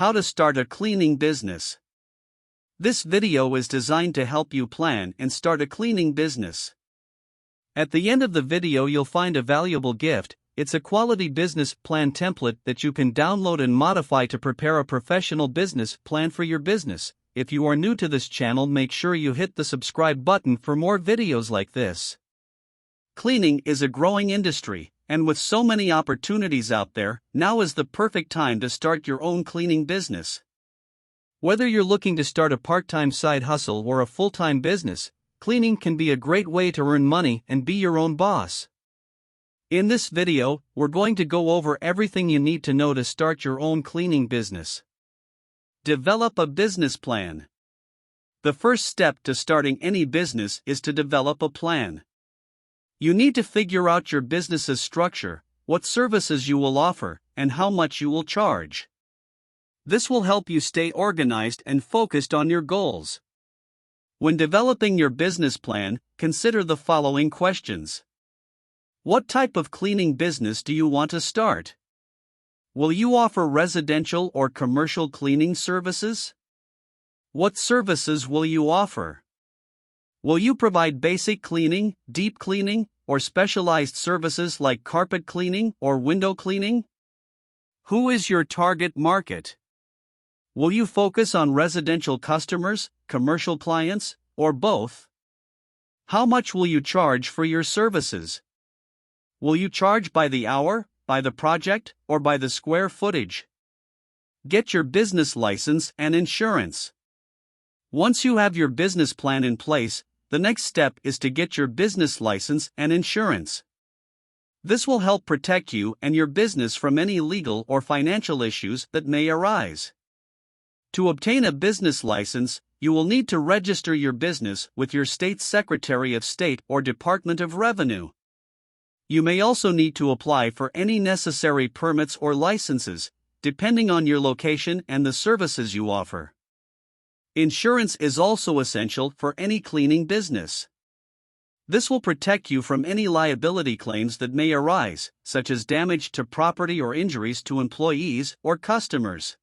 How to start a cleaning business. This video is designed to help you plan and start a cleaning business. At the end of the video you'll find a valuable gift. It's a quality business plan template that you can download and modify to prepare a professional business plan for your business. If you are new to this channel, make sure you hit the subscribe button for more videos like this. Cleaning is a growing industry, and with so many opportunities out there, now is the perfect time to start your own cleaning business. Whether you're looking to start a part-time side hustle or a full-time business, cleaning can be a great way to earn money and be your own boss. In this video, we're going to go over everything you need to know to start your own cleaning business. Develop a business plan. The first step to starting any business is to develop a plan. You need to figure out your business's structure, what services you will offer, and how much you will charge. This will help you stay organized and focused on your goals. When developing your business plan, consider the following questions. What type of cleaning business do you want to start? Will you offer residential or commercial cleaning services? What services will you offer? Will you provide basic cleaning, deep cleaning, or specialized services like carpet cleaning or window cleaning? Who is your target market? Will you focus on residential customers, commercial clients, or both? How much will you charge for your services? Will you charge by the hour, by the project, or by the square footage? Get your business license and insurance. Once you have your business plan in place, the next step is to get your business license and insurance. This will help protect you and your business from any legal or financial issues that may arise. To obtain a business license, you will need to register your business with your state's Secretary of State or Department of Revenue. You may also need to apply for any necessary permits or licenses, depending on your location and the services you offer. Insurance is also essential for any cleaning business. This will protect you from any liability claims that may arise, such as damage to property or injuries to employees or customers.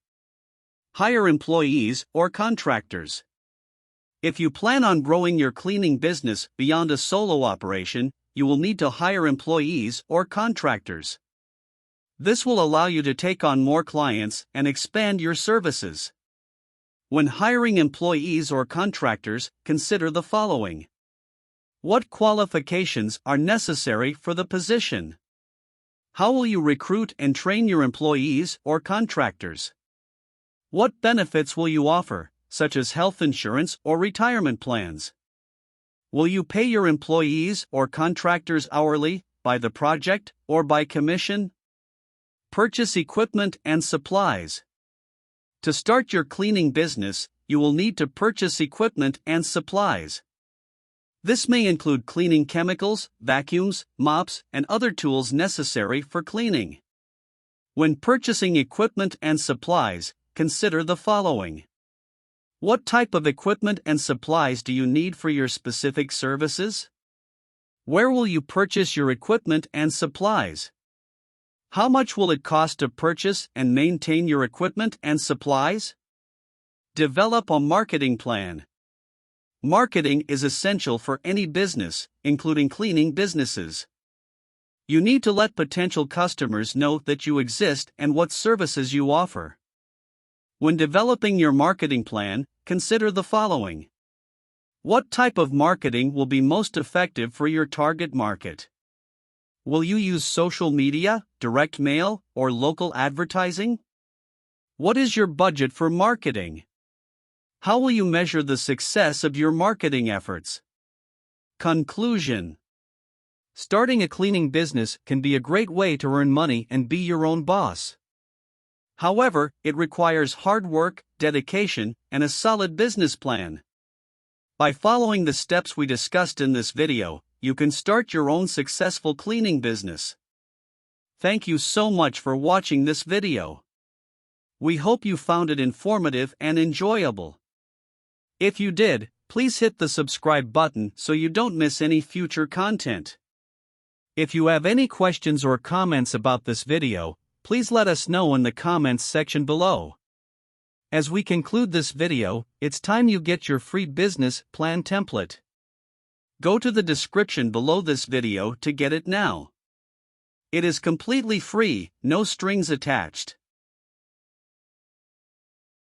Hire employees or contractors. If you plan on growing your cleaning business beyond a solo operation, you will need to hire employees or contractors. This will allow you to take on more clients and expand your services. When hiring employees or contractors, consider the following. What qualifications are necessary for the position? How will you recruit and train your employees or contractors? What benefits will you offer, such as health insurance or retirement plans? Will you pay your employees or contractors hourly, by the project, or by commission? Purchase equipment and supplies. To start your cleaning business, you will need to purchase equipment and supplies. This may include cleaning chemicals, vacuums, mops, and other tools necessary for cleaning. When purchasing equipment and supplies, consider the following. What type of equipment and supplies do you need for your specific services? Where will you purchase your equipment and supplies? How much will it cost to purchase and maintain your equipment and supplies? Develop a marketing plan. Marketing is essential for any business, including cleaning businesses. You need to let potential customers know that you exist and what services you offer. When developing your marketing plan, consider the following. What type of marketing will be most effective for your target market? Will you use social media, direct mail, or local advertising? What is your budget for marketing? How will you measure the success of your marketing efforts? Conclusion. Starting a cleaning business can be a great way to earn money and be your own boss. However, it requires hard work, dedication, and a solid business plan. By following the steps we discussed in this video, you can start your own successful cleaning business. Thank you so much for watching this video. We hope you found it informative and enjoyable. If you did, please hit the subscribe button so you don't miss any future content. If you have any questions or comments about this video, please let us know in the comments section below. As we conclude this video, it's time you get your free business plan template. Go to the description below this video to get it now. It is completely free, no strings attached.